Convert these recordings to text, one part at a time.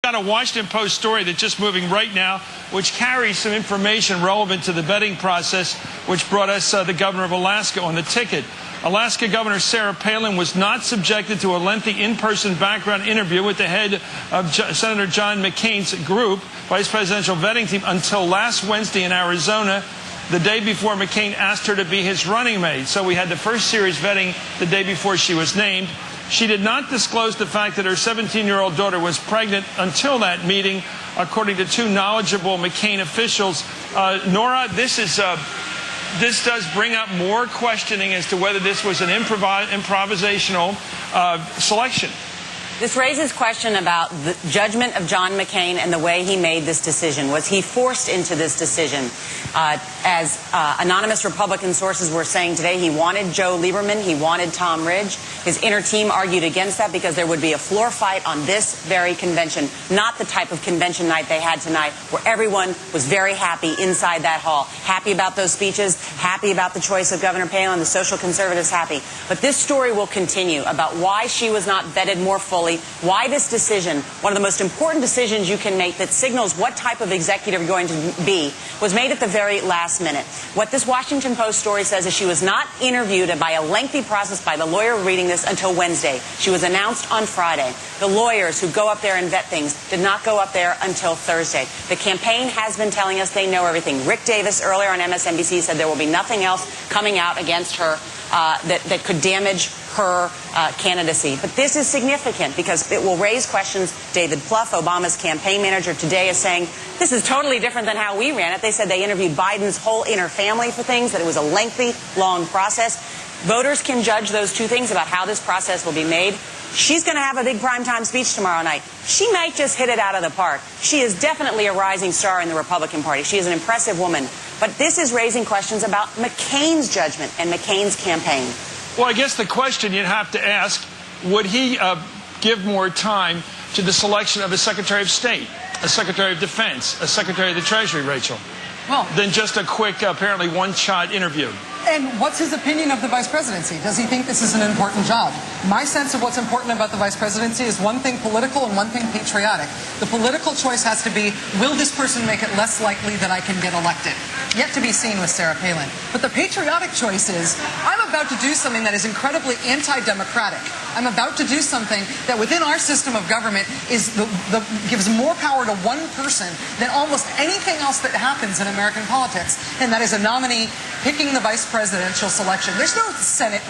Got a Washington Post story that's just moving right now, which carries some information relevant to the vetting process, which brought us the governor of Alaska on the ticket. Alaska Governor Sarah Palin was not subjected to a lengthy in-person background interview with the head of Senator John McCain's group, vice presidential vetting team, until last Wednesday in Arizona, the day before McCain asked her to be his running mate. So we had the first series vetting the day before she was named. She did not disclose the fact that her 17-year-old daughter was pregnant until that meeting, according to two knowledgeable McCain officials. Nora, this does bring up more questioning as to whether this was an improvisational selection. This raises question about the judgment of John McCain and the way he made this decision. Was he forced into this decision? As anonymous Republican sources were saying today, he wanted Joe Lieberman, he wanted Tom Ridge. His inner team argued against that because there would be a floor fight on this very convention, not the type of convention night they had tonight, where everyone was very happy inside that hall. Happy about those speeches, happy about the choice of Governor Palin, the social conservatives happy. But this story will continue about why she was not vetted more fully, why this decision, one of the most important decisions you can make that signals what type of executive you're going to be, was made at the very last minute. What this Washington Post story says is she was not interviewed by a lengthy process by the lawyer reading this until Wednesday. She was announced on Friday. The lawyers who go up there and vet things did not go up there until Thursday. The campaign has been telling us they know everything. Rick Davis earlier on MSNBC said there will be nothing else coming out against her that could damage her candidacy. But this is significant because it will raise questions. David Plouffe, Obama's campaign manager, today is saying this is totally different than how we ran it. They said they interviewed Biden's whole inner family for things, that it was a lengthy, long process. Voters can judge those two things about how this process will be made. She's going to have a big primetime speech tomorrow night. She might just hit it out of the park. She is definitely a rising star in the Republican Party. She is an impressive woman. But this is raising questions about McCain's judgment and McCain's campaign. Well, I guess the question you'd have to ask, would he give more time to the selection of a Secretary of State, a Secretary of Defense, a Secretary of the Treasury, Rachel, than just a quick, apparently one-shot interview? And what's his opinion of the vice presidency? Does he think this is an important job? My sense of what's important about the vice presidency is one thing political and one thing patriotic. The political choice has to be, will this person make it less likely that I can get elected? Yet to be seen with Sarah Palin. But the patriotic choice is, I'm about to do something that is incredibly anti-democratic. I'm about to do something that within our system of government is gives more power to one person than almost anything else that happens in American politics, and that is a nominee picking the vice presidential selection. There's no Senate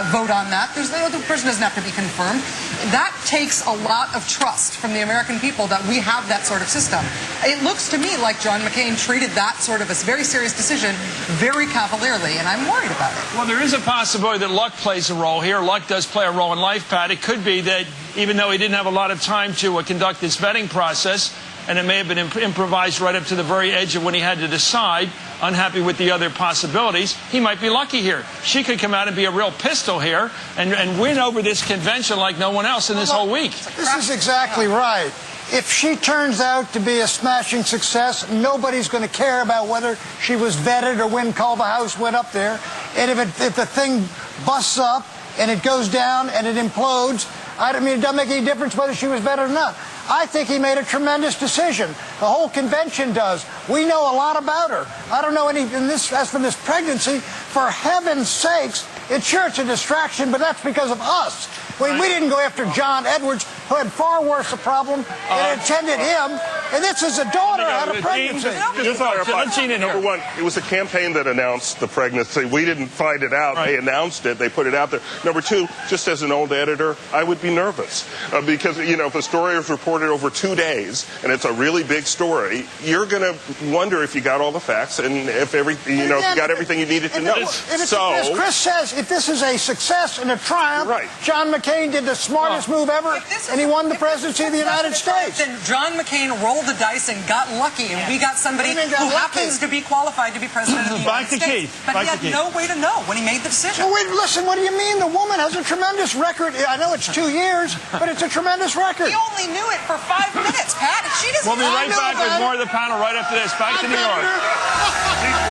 vote on that. The person doesn't have to be confirmed. That takes a lot of trust from the American people that we have that sort of system. It looks to me like John McCain treated that sort of a very serious decision very cavalierly, and I'm worried about it. Well, there is a possibility that luck plays a role here. Luck does play a role in life, Pat. It could be that even though he didn't have a lot of time to conduct this vetting process, and it may have been improvised right up to the very edge of when he had to decide, unhappy with the other possibilities, he might be lucky here. She could come out and be a real pistol here and win over this convention like no one else in this whole week. This is exactly right. If she turns out to be a smashing success, nobody's going to care about whether she was vetted or when Culverhouse went up there. And if the thing busts up and it goes down and it implodes, I mean, it doesn't make any difference whether she was vetted or not. I think he made a tremendous decision. The whole convention does. We know a lot about her. I don't know any, as for this pregnancy, for heaven's sakes, it's a distraction, but that's because of us. We didn't go after John Edwards, who had far worse a problem, and attended him, and this is a daughter had a pregnancy. Just clarify. Number one, it was a campaign that announced the pregnancy. We didn't find it out. Right. They announced it. They put it out there. Number two, just as an old editor, I would be nervous because, if a story is reported over 2 days and it's a really big story, you're going to wonder if you got all the facts and if you got everything you needed to know. As Chris says, if this is a success and a triumph, right. John McCain did the smartest move ever, and he won the presidency of the United States. Then John McCain rolled the dice and got lucky, and we got somebody who happens to be qualified to be president of the United States. But he had no way to know when he made the decision. Well, wait, listen, what do you mean? The woman has a tremendous record. I know it's 2 years, but it's a tremendous record. He only knew it for 5 minutes, Pat. If she doesn't We'll be right back with more of the panel right after this. Back to New York.